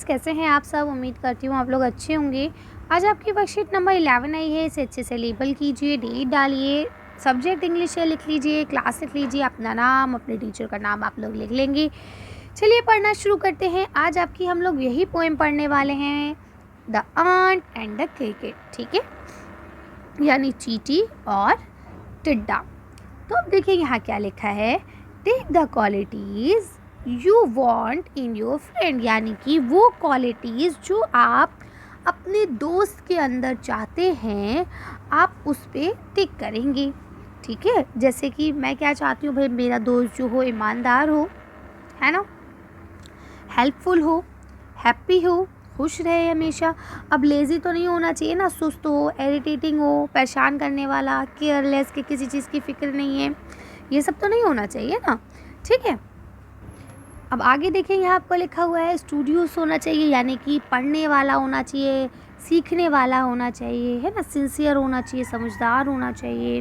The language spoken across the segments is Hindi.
फ्रेंड्स, कैसे हैं आप सब। उम्मीद करती हूँ आप लोग अच्छे होंगे। आज आपकी वर्कशीट नंबर 11 आई है। इसे अच्छे से लेबल कीजिए, डेट डालिए, सब्जेक्ट इंग्लिश है लिख लीजिए, क्लास लिख लीजिए, अपना नाम, अपने टीचर का नाम आप लोग लिख लेंगे। चलिए पढ़ना शुरू करते हैं। आज आपकी हम लोग यही पोएम पढ़ने वाले हैं, the ant and the cricket. ठीक है, यानी चींटी और टिड्डा। तो अब देखिए यहाँ क्या लिखा है, take the qualities you want in your friend, यानी कि वो क्वालिटीज़ जो आप अपने दोस्त के अंदर चाहते हैं आप उस पर टिक करेंगे। ठीक है, जैसे कि मैं क्या चाहती हूँ भाई, मेरा दोस्त जो हो ईमानदार हो, है ना, हेल्पफुल हो, हैप्पी हो, खुश रहे हमेशा। अब लेज़ी तो नहीं होना चाहिए ना, सुस्त हो, इरिटेटिंग हो, परेशान करने वाला, केयरलेस कि किसी चीज़ की फ़िक्र नहीं है, ये सब तो नहीं होना चाहिए ना। ठीक है, अब आगे देखें, यहाँ आपको लिखा हुआ है स्टूडियोस होना चाहिए, यानी कि पढ़ने वाला होना चाहिए, सीखने वाला होना चाहिए, है ना, सिंसियर होना चाहिए, समझदार होना चाहिए,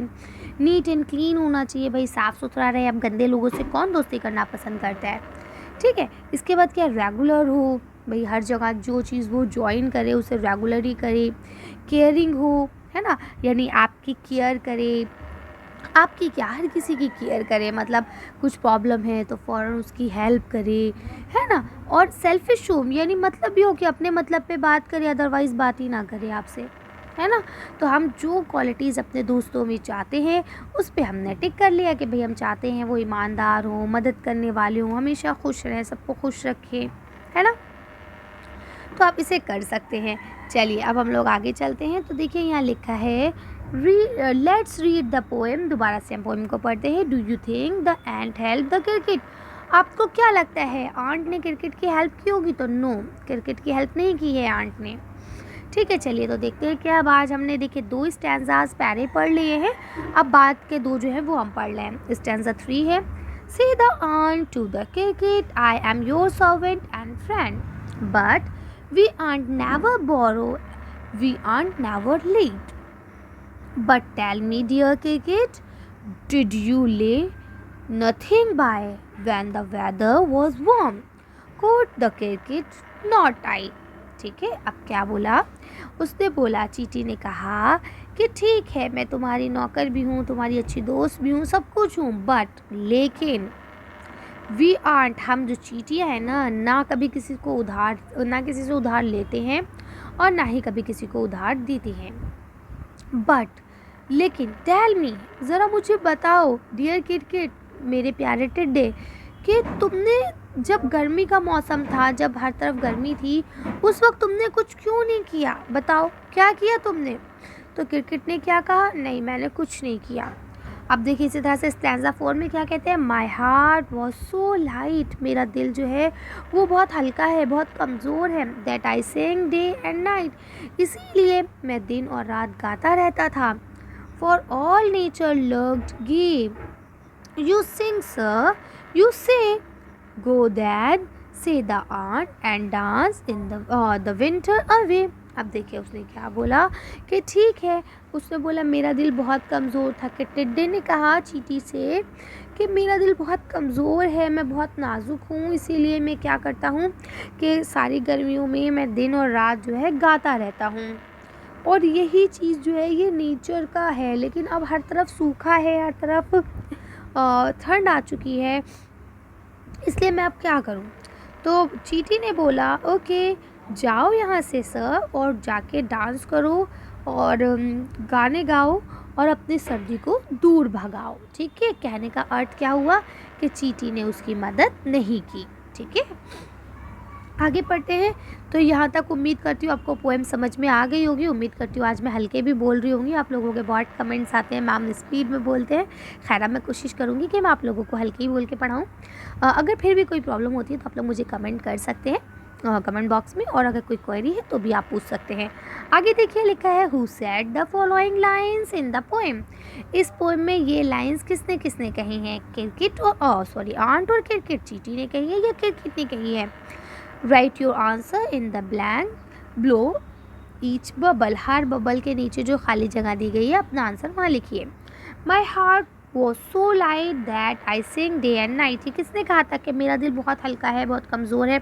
नीट एंड क्लीन होना चाहिए, भाई साफ़ सुथरा रहे। अब गंदे लोगों से कौन दोस्ती करना पसंद करता है। ठीक है, इसके बाद क्या, रेगुलर हो, भाई हर जगह जो चीज़ वो ज्वाइन करे उसे रेगुलर ही करे। केयरिंग हो, है ना, यानी आपकी केयर करे, आपकी क्या हर किसी की केयर करे, मतलब कुछ प्रॉब्लम है तो फ़ौरन उसकी हेल्प करे, है ना। और सेल्फिश हो, यानी मतलब भी हो कि अपने मतलब पे बात करे, अदरवाइज़ बात ही ना करे आपसे, है ना। तो हम जो क्वालिटीज़ अपने दोस्तों में चाहते हैं उस पे हमने टिक कर लिया कि भाई हम चाहते हैं वो ईमानदार हो, मदद करने वाले हों, हमेशा खुश रहें, सबको खुश रखें, है ना। तो आप इसे कर सकते हैं। चलिए अब हम लोग आगे चलते हैं। तो देखिए यहाँ लिखा है, लेट्स रीड द पोएम। दोबारा से हम पोएम को पढ़ते हैं। Do you think the ant help the cricket. आपको क्या लगता है आंट ने क्रिकेट की हेल्प की होगी? तो नो, क्रिकेट की हेल्प नहीं की है आंट ने। ठीक है, चलिए तो देखते हैं क्या। अब आज हमने देखिए 2 स्टैंजास पहले पढ़ लिए हैं, अब बाद के 2 जो है वो हम पढ़ लें। स्टैंजा 3 है, said the ant to the cricket, I am your servant and friend, but we aren't never borrow, we aren't never late. But tell me, dear cricket, did you lay nothing by when the weather was warm? Quoth the cricket, not I. ठीक है, अब क्या बोला उसने, बोला चींटी ने कहा कि ठीक है मैं तुम्हारी नौकर भी हूँ, तुम्हारी अच्छी दोस्त भी हूँ, सब कुछ हूँ, बट लेकिन वी आर्ट, हम जो चींटियाँ हैं ना कभी किसी को उधार, ना किसी से उधार लेते हैं और ना ही कभी किसी को उधार देते हैं। बट लेकिन, टेल मी, ज़रा मुझे बताओ, डियर क्रिकेट, मेरे प्यारे टिड्डे, कि तुमने जब गर्मी का मौसम था, जब हर तरफ गर्मी थी, उस वक्त तुमने कुछ क्यों नहीं किया? बताओ क्या किया तुमने? तो क्रिकेट ने क्या कहा, नहीं मैंने कुछ नहीं किया। अब देखिए इसी तरह से स्टैंजा 4 में क्या कहते हैं, my heart was so light, मेरा दिल जो है वो बहुत हल्का है, बहुत कमज़ोर है, that I sang day and night, इसीलिए मैं दिन और रात गाता रहता था। For all nature loved game, you sing sir, you say, go that, say the ant and dance in the winter away. अब देखिए उसने क्या बोला कि ठीक है, उसने बोला मेरा दिल बहुत कमज़ोर था। कि टिड्डे ने कहा चींटी से कि मेरा दिल बहुत कमज़ोर है, मैं बहुत नाजुक हूँ, इसीलिए मैं क्या करता हूँ कि सारी गर्मियों में मैं दिन और रात जो है गाता रहता हूँ। और यही चीज़ जो है ये नेचर का है, लेकिन अब हर तरफ सूखा है, हर तरफ ठंड आ चुकी है, इसलिए मैं अब क्या करूँ। तो चींटी ने बोला ओके, जाओ यहाँ से सर और जाके डांस करो और गाने गाओ और अपनी सर्दी को दूर भगाओ। ठीक है, कहने का अर्थ क्या हुआ कि चींटी ने उसकी मदद नहीं की। ठीक है, आगे पढ़ते हैं। तो यहाँ तक उम्मीद करती हूँ आपको पोएम समझ में आ गई होगी। उम्मीद करती हूँ आज मैं हल्के भी बोल रही होंगी। आप लोगों के बहुत कमेंट्स आते हैं मैम स्पीड में बोलते हैं। खैर मैं कोशिश करूँगी कि मैं आप लोगों को हल्के ही बोल के पढ़ाऊँ। अगर फिर भी कोई प्रॉब्लम होती है तो आप लोग मुझे कमेंट कर सकते हैं कमेंट बॉक्स में, और अगर कोई क्वेरी है तो भी आप पूछ सकते हैं। आगे देखिए लिखा है, who said the following lines in the poem. इस पोएम में ये लाइन्स किसने किसने कही हैं? क्रिकेट और आंट और क्रिकेट, चींटी ने कही है या क्रिकेट ने कही है? Right your answer in the blank blow each bubble, her bubble के नीचे जो खाली जगह दी गई है अपना आंसर वहाँ लिखिए। My heart was so light that I sing day and night, ये किसने कहा था कि मेरा दिल बहुत हल्का है, बहुत कमज़ोर है,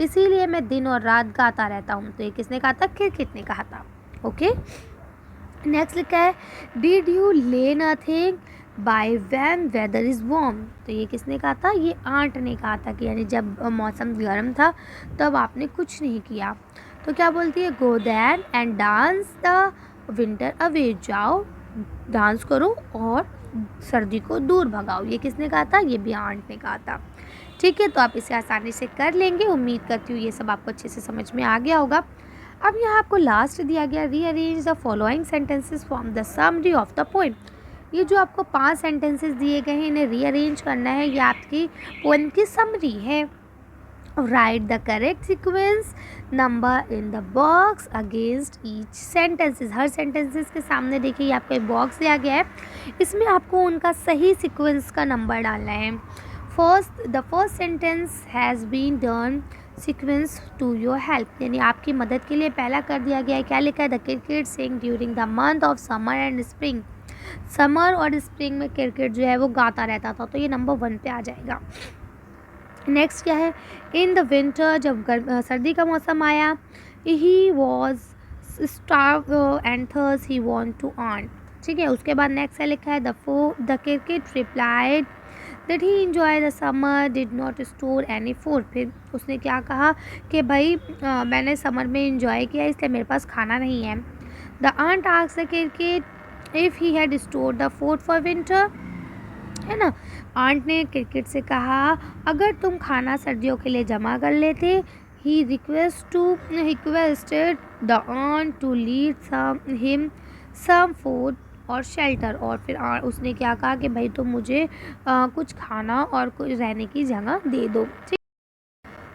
इसीलिए मैं दिन और रात गाता रहता हूँ। तो ये किसने कहा था? क्रिकेट ने कहा था। ओके, नेक्स्ट लिखा है did you lay nothing by when weather is warm. तो ये किसने कहा था? ये आंट ने कहा था कि यानी जब मौसम गर्म था तब आपने कुछ नहीं किया। तो क्या बोलती है? Go then and dance the winter away. जाओ डांस करो और सर्दी को दूर भगाओ। ये किसने कहा था? ये भी आंट ने कहा था। ठीक है, तो आप इसे आसानी से कर लेंगे। उम्मीद करती हूँ ये सब आपको अच्छे से समझ में आ गया होगा। अब यहाँ आपको लास्ट दिया गया rearrange the following sentences from the summary of the poem. ये जो आपको 5 सेंटेंसेस दिए गए हैं इन्हें रीअरेंज करना है। ये आपकी पोएम की समरी है। Right the correct sequence number in the box against each sentences. Her sentences के सामने देखिए ये आपको एक बॉक्स दिया गया है, इसमें आपको उनका सही सीक्वेंस का नंबर डालना है। The first sentence has been done sequence to your help, यानी आपकी मदद के लिए पहला कर दिया गया है। क्या लिखा है? The cricket sing during the month of summer and spring. Summer और स्प्रिंग में क्रिकेट जो है वो गाता रहता था, तो ये नंबर 1 पे आ जाएगा। नेक्स्ट क्या है? इन द विंटर, जब सर्दी का मौसम आया, he was starve and thirst he want to earn. ठीक है, उसके बाद नेक्स्ट है लिखा है the cricket replied that he enjoy the summer did not store any food. फिर उसने क्या कहा कि भाई मैंने समर में इंजॉय किया इसलिए मेरे पास खाना नहीं है। The ant asked the cricket if he had stored the food for winter, है ना। आंट ने क्रिकेट से कहा अगर तुम खाना सर्दियों के लिए जमा कर लेते। He requested the ant to lead him some food और शेल्टर। और फिर उसने क्या कहा कि भाई तुम मुझे कुछ खाना और कुछ रहने की जगह दे दो। ठीक,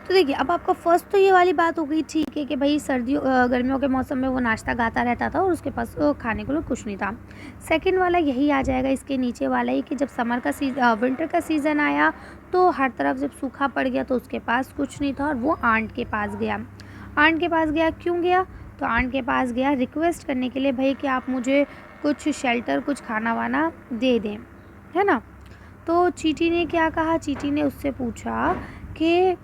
तो देखिए अब आपका फर्स्ट तो ये वाली बात हो गई, ठीक है, कि भाई सर्दियों गर्मियों के मौसम में वो नाश्ता गाता रहता था और उसके पास खाने को कुछ नहीं था। सेकंड वाला यही आ जाएगा इसके नीचे वाला ही कि जब विंटर का सीज़न आया तो हर तरफ जब सूखा पड़ गया तो उसके पास कुछ नहीं था और वो आंट के पास गया। आंट के पास गया क्यों गया? तो आंट के पास गया रिक्वेस्ट करने के लिए, भाई कि आप मुझे कुछ शेल्टर कुछ खाना वाना दे दें, है ना। तो चींटी ने क्या कहा? चींटी ने उससे पूछा कि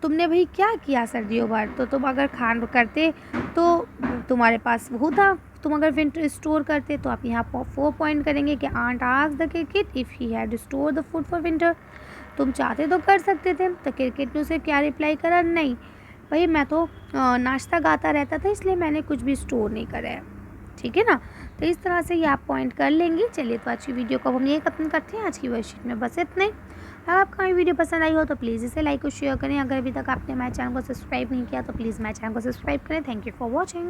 तुमने भाई क्या किया सर्दियों भर, तो तुम अगर खान करते तो तुम्हारे पास वो था, तुम अगर विंटर स्टोर करते। तो आप यहाँ 4 पॉइंट करेंगे कि ant asked the cricket if he had store the food for winter. तुम चाहते तो कर सकते थे। तो क्रिकेट ने उसे क्या रिप्लाई करा? नहीं भाई मैं तो नाश्ता गाता रहता था इसलिए मैंने कुछ भी स्टोर नहीं करा है। ठीक है ना, तो इस तरह से ये आप पॉइंट कर लेंगे। चलिए तो आज की वीडियो को हम यही खत्म करते हैं। आज की वर्कशीट में बस इतना ही। अगर आपको हमारी वीडियो पसंद आई हो तो प्लीज़ इसे लाइक और शेयर करें। अगर अभी तक आपने हमारे चैनल को सब्सक्राइब नहीं किया तो प्लीज़ हमारे चैनल को सब्सक्राइब करें। Thank you for watching.